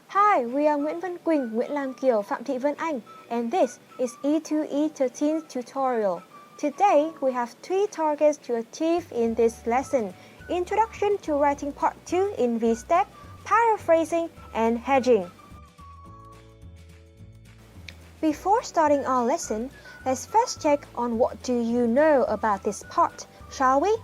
Hi, we are Vân Quỳnh, Lam Kiều, Phạm Thị Vân Anh, and this is E2E13 tutorial. Today, we have 3 targets to achieve in this lesson: Introduction to Writing Part 2 in VSTEP, Paraphrasing, and Hedging. Before starting our lesson, let's first check on what do you know about this part, shall we?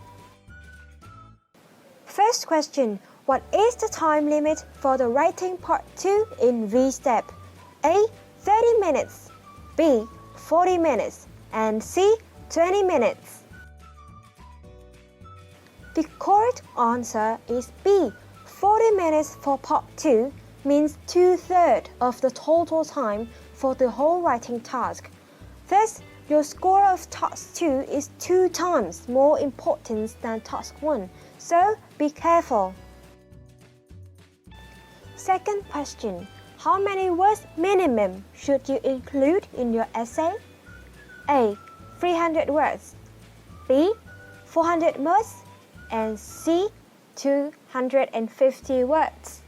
First question, what is the time limit for the writing part 2 in VSTEP? A. 30 minutes, B. 40 minutes, and C. 20 minutes. The correct answer is B. 40 minutes for part 2 means 2/3 of the total time for the whole writing task. Thus, your score of task 2 is 2 times more important than task 1, so be careful. Second question, how many words minimum should you include in your essay? A. 300 words, B. 400 words, and C. 250 words.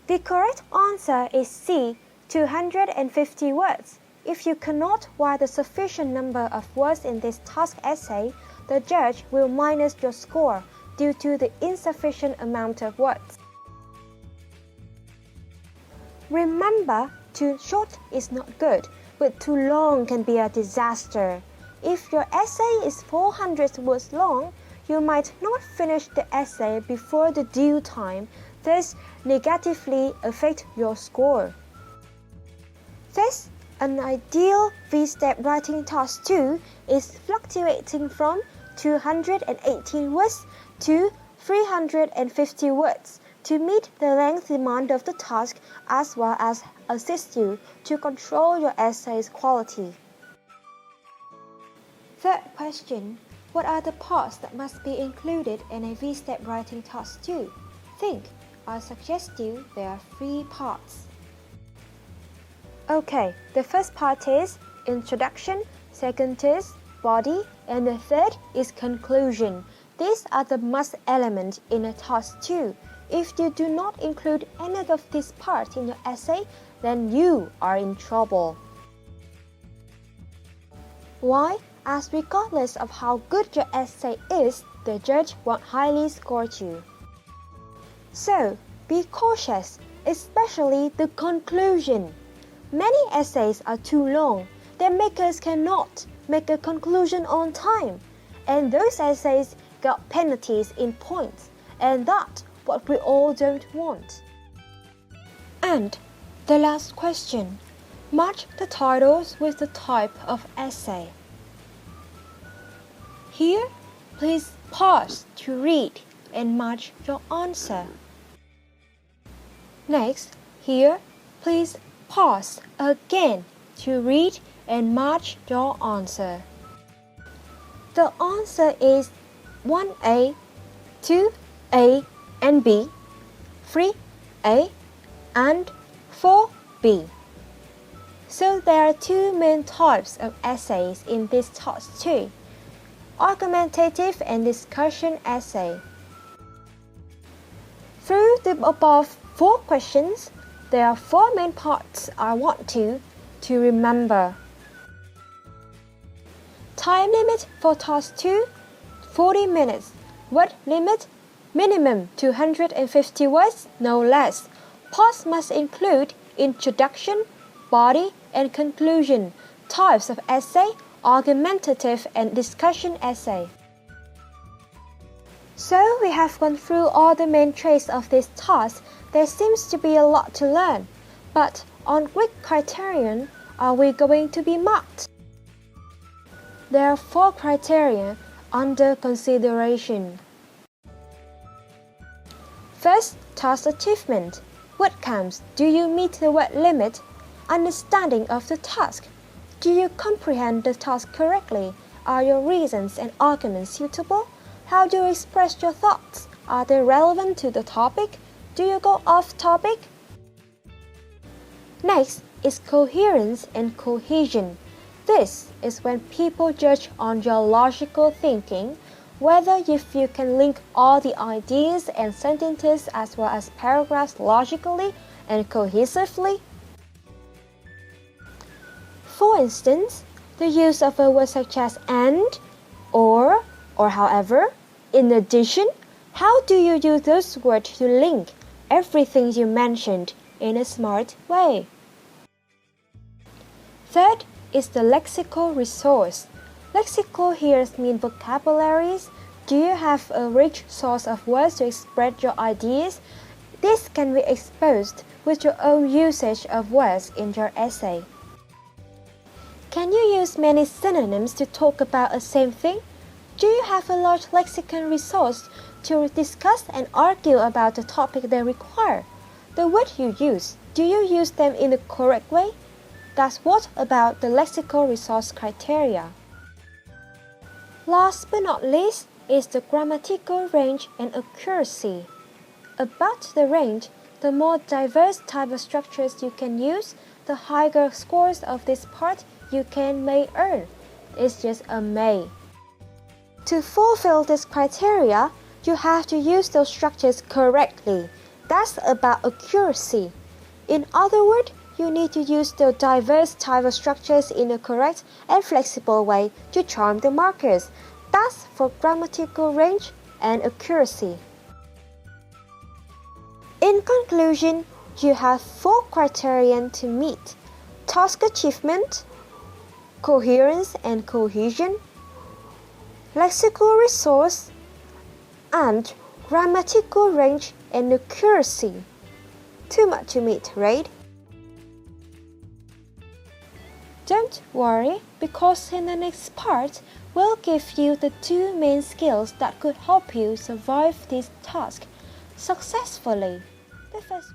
The correct answer is C. 250 words. If you cannot write a sufficient number of words in this task essay, the judge will minus your score due to the insufficient amount of words. Remember, too short is not good, but too long can be a disaster. If your essay is 400 words long, you might not finish the essay before the due time, thus negatively affect your score. Thus, an ideal VSTEP writing task 2 is fluctuating from 218 words to 350 words to meet the length demand of the task as well as assist you to control your essay's quality. Third question, what are the parts that must be included in a VSTEP writing task 2? Think, I suggest you there are 3 parts. Okay, the first part is introduction, second is body, and the third is conclusion. These are the must elements in a task 2. If you do not include any of these parts in your essay, then you are in trouble. Why? As regardless of how good your essay is, the judge won't highly score you. So, be cautious, especially the conclusion. Many essays are too long. Their makers cannot make a conclusion on time, and those essays got penalties in points, and that's what we all don't want. And the last question, match the titles with the type of essay. Here, please pause to read and match your answer. Next, here, please pause again to read and match your answer. The answer is 1A, 2A, and B, 3A, and 4B. So there are 2 main types of essays in this task 2, argumentative and discussion essay. Through the above 4 questions, there are 4 main parts I want you to remember. Time limit for task 2, 40 minutes. Word limit, minimum 250 words, no less. Parts must include introduction, body, and conclusion. Types of essay, argumentative and discussion essay. So we have gone through all the main traits of this task. There seems to be a lot to learn, but on which criterion are we going to be marked? There are 4 criteria under consideration. First, task achievement. What counts? Do you meet the word limit? Understanding of the task. Do you comprehend the task correctly? Are your reasons and arguments suitable? How do you express your thoughts? Are they relevant to the topic? Do you go off topic? Next is coherence and cohesion. This is when people judge on your logical thinking, whether if you can link all the ideas and sentences as well as paragraphs logically and cohesively. For instance, the use of a word such as and, or however, in addition, how do you use those words to link everything you mentioned in a smart way? Third is the lexical resource. Lexical here means vocabularies. Do you have a rich source of words to express your ideas? This can be exposed with your own usage of words in your essay. Can you use many synonyms to talk about a same thing? Do you have a large lexicon resource to discuss and argue about the topic they require? The words you use, do you use them in the correct way? That's what about the lexical resource criteria. Last but not least is the grammatical range and accuracy. About the range, the more diverse type of structures you can use, the higher scores of this part you may earn. It's just a may. To fulfill this criteria, you have to use those structures correctly. That's about accuracy. In other words, you need to use the diverse type of structures in a correct and flexible way to charm the markers. That's for grammatical range and accuracy. In conclusion, you have 4 criterion to meet: task achievement, coherence and cohesion, lexical resource, and grammatical range and accuracy. Too much to meet, right? Don't worry, because in the next part, we'll give you the 2 main skills that could help you survive this task successfully. The first.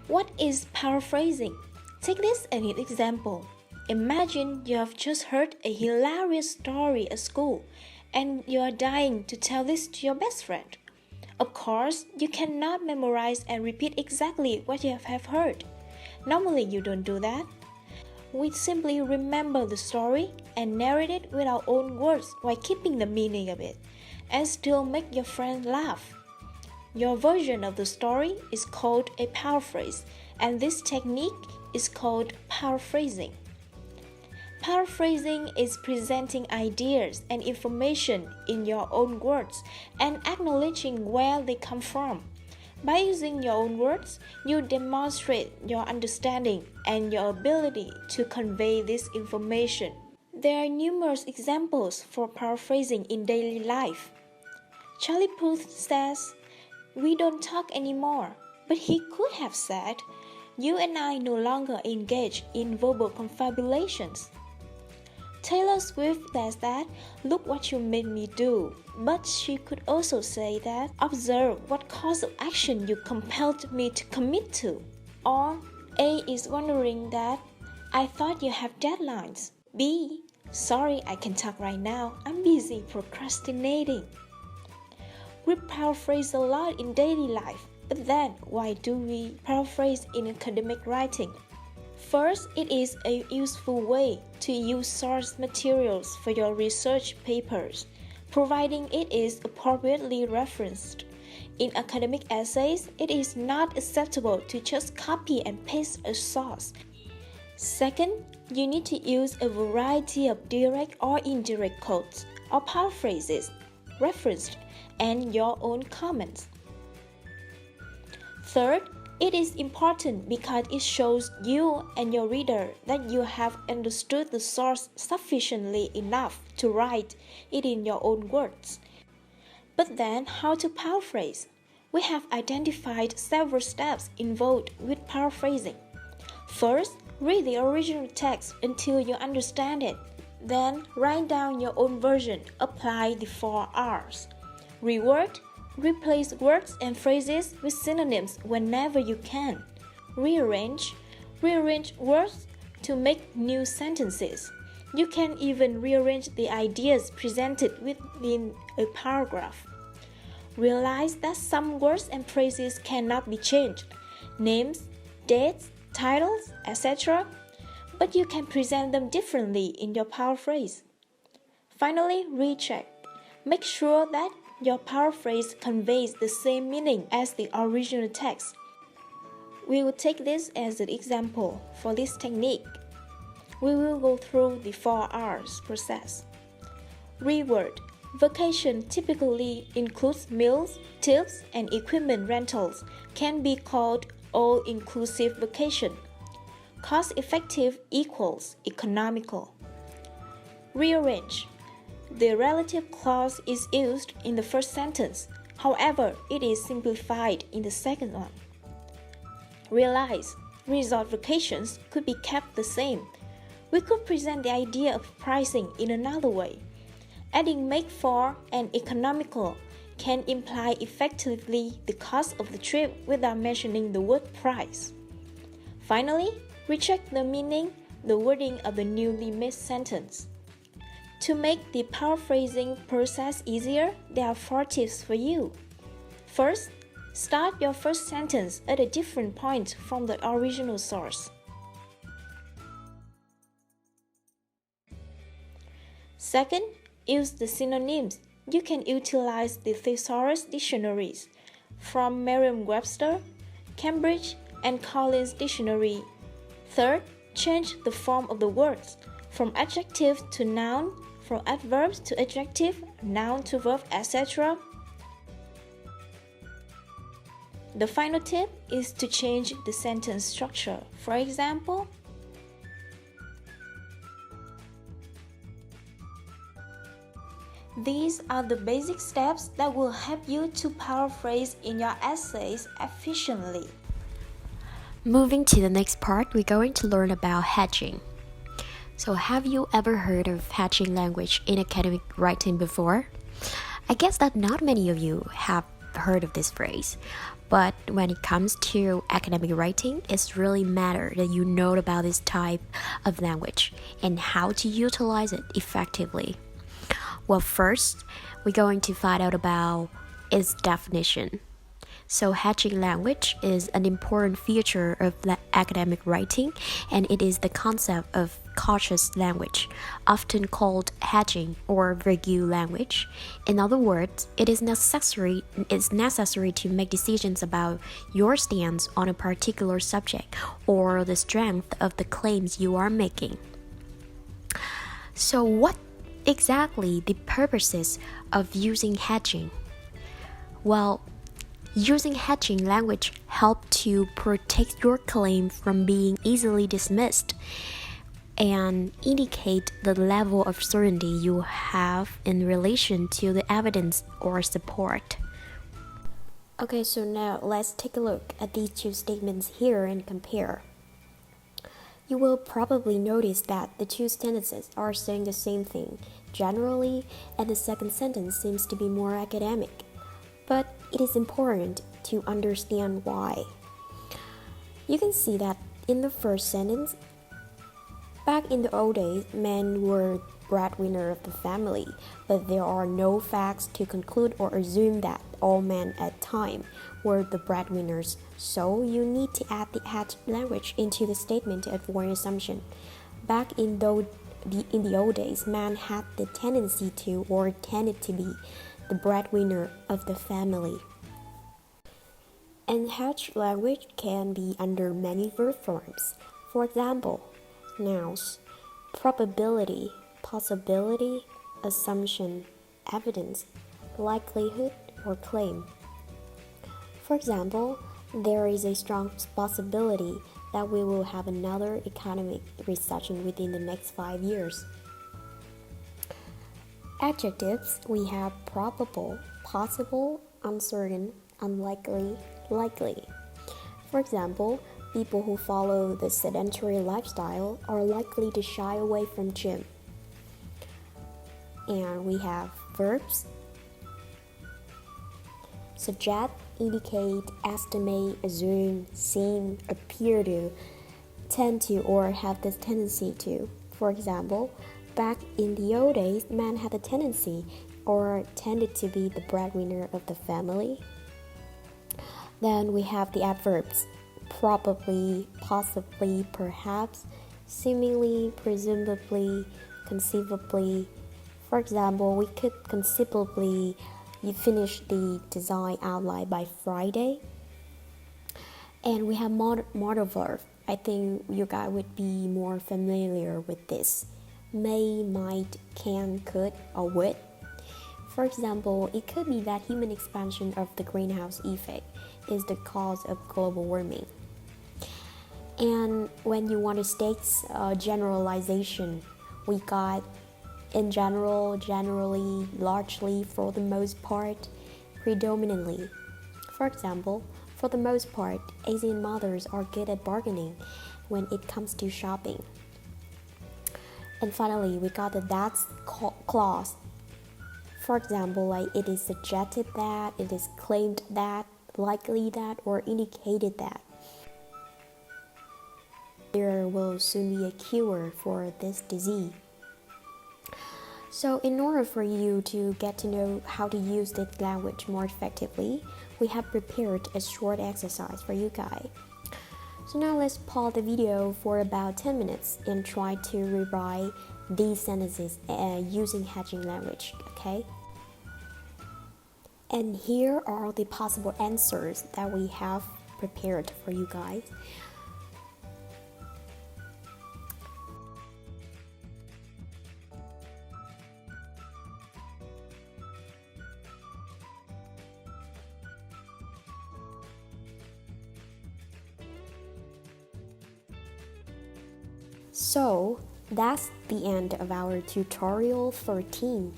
What is paraphrasing? Take this as an example. Imagine you have just heard a hilarious story at school and you are dying to tell this to your best friend. Of course, you cannot memorize and repeat exactly what you have heard. Normally, you don't do that. We simply remember the story and narrate it with our own words while keeping the meaning of it and still make your friend laugh. Your version of the story is called a paraphrase, and this technique is called paraphrasing. Paraphrasing is presenting ideas and information in your own words and acknowledging where they come from. By using your own words, you demonstrate your understanding and your ability to convey this information. There are numerous examples for paraphrasing in daily life. Charlie Puth says, "We don't talk anymore," but he could have said, "You and I no longer engage in verbal confabulations." Taylor Swift says that, "Look what you made me do," but she could also say that, "Observe what course of action you compelled me to commit to." Or A is wondering that, "I thought you have deadlines." B, "Sorry, I can talk right now. I'm busy procrastinating." We paraphrase a lot in daily life, but then why do we paraphrase in academic writing? First, it is a useful way to use source materials for your research papers, providing it is appropriately referenced. In academic essays, it is not acceptable to just copy and paste a source. Second, you need to use a variety of direct or indirect quotes or paraphrases, referenced, and your own comments. Third, it is important because it shows you and your reader that you have understood the source sufficiently enough to write it in your own words. But then, how to paraphrase? We have identified several steps involved with paraphrasing. First, read the original text until you understand it. Then, write down your own version. Apply the 4 R's. Reword. Replace words and phrases with synonyms whenever you can. Rearrange. Rearrange words to make new sentences. You can even rearrange the ideas presented within a paragraph. Realize that some words and phrases cannot be changed. Names, dates, titles, etc. But you can present them differently in your paraphrase. Finally, recheck. Make sure that your paraphrase conveys the same meaning as the original text. We will take this as an example for this technique. We will go through the 4 R's process. Reword. Vacation typically includes meals, tips, and equipment rentals, can be called all-inclusive vacation. Cost-effective equals economical. Rearrange. The relative clause is used in the first sentence. However, it is simplified in the second one. Realize. Resort vacations could be kept the same. We could present the idea of pricing in another way. Adding make for and economical can imply effectively the cost of the trip without mentioning the word price. Finally, recheck the meaning, the wording of the newly made sentence. To make the paraphrasing process easier, there are 4 tips for you. First, start your first sentence at a different point from the original source. Second, use the synonyms. You can utilize the thesaurus dictionaries from Merriam-Webster, Cambridge, and Collins Dictionary. Third, change the form of the words from adjective to noun, from adverbs to adjective, noun to verb, etc. The final tip is to change the sentence structure. For example, these are the basic steps that will help you to paraphrase in your essays efficiently. Moving to the next part, we're going to learn about hedging. So have you ever heard of hedging language in academic writing before? I guess that not many of you have heard of this phrase. But when it comes to academic writing, it's really matter that you know about this type of language and how to utilize it effectively. Well, first, we're going to find out about its definition. So hedging language is an important feature of academic writing, and it is the concept of cautious language, often called hedging or vague language. In other words, it is necessary to make decisions about your stance on a particular subject or the strength of the claims you are making. So what exactly the purposes of using hedging? Well, using hedging language helps to protect your claim from being easily dismissed and indicate the level of certainty you have in relation to the evidence or support. Okay, so now let's take a look at these 2 statements here and compare. You will probably notice that the 2 sentences are saying the same thing generally, and the second sentence seems to be more academic. But it is important to understand why. You can see that in the first sentence, back in the old days, men were breadwinner of the family, but there are no facts to conclude or assume that all men at time were the breadwinners. So you need to add the hedged language into the statement to avoid assumption. Back in the old days, man had the tendency to or tended to be the breadwinner of the family. And hedged language can be under many verb forms. For example, nouns: probability, possibility, assumption, evidence, likelihood, or claim. For example, there is a strong possibility that we will have another economic recession within the next 5 years. Adjectives, we have probable, possible, uncertain, unlikely, likely. For example, people who follow the sedentary lifestyle are likely to shy away from gym. And we have verbs: suggest, indicate, estimate, assume, seem, appear to, tend to, or have the tendency to. For example, back in the old days, man had a tendency or tended to be the breadwinner of the family. Then we have the adverbs: probably, possibly, perhaps, seemingly, presumably, conceivably, For example, we could conceivably finish the design outline by Friday. And we have modal verb. I think you guys would be more familiar with this. May, might, can, could, or would. For example, it could be that human expansion of the greenhouse effect is the cause of global warming. And when you want to state generalization, we got in general, generally, largely, for the most part, predominantly. For example, for the most part, Asian mothers are good at bargaining when it comes to shopping. And finally, we got the that's clause. For example, like it is suggested that, it is claimed that, likely that, or indicated that. There will soon be a cure for this disease. So in order for you to get to know how to use this language more effectively, we have prepared a short exercise for you guys. So now let's pause the video for about 10 minutes and try to rewrite these sentences using hedging language, okay? And here are the possible answers that we have prepared for you guys. So that's the end of our tutorial 13.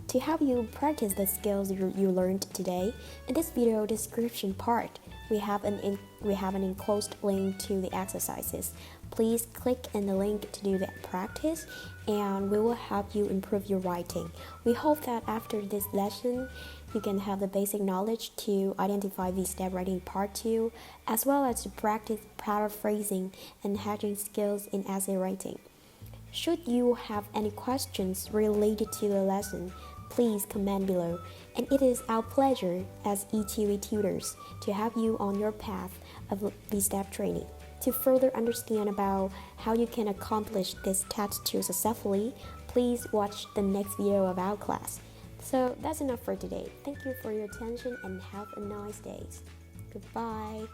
To help you practice the skills you learned today, in this video description part, we have an enclosed link to the exercises. Please click on the link to do the practice, and we will help you improve your writing. We hope that after this lesson, you can have the basic knowledge to identify VSTEP writing part 2, as well as to practice paraphrasing and hedging skills in essay writing. Should you have any questions related to the lesson, please comment below. And it is our pleasure as E2E tutors to help you on your path of VSTEP training. To further understand about how you can accomplish this test successfully, please watch the next video of our class. So that's enough for today. Thank you for your attention and have a nice day. Goodbye.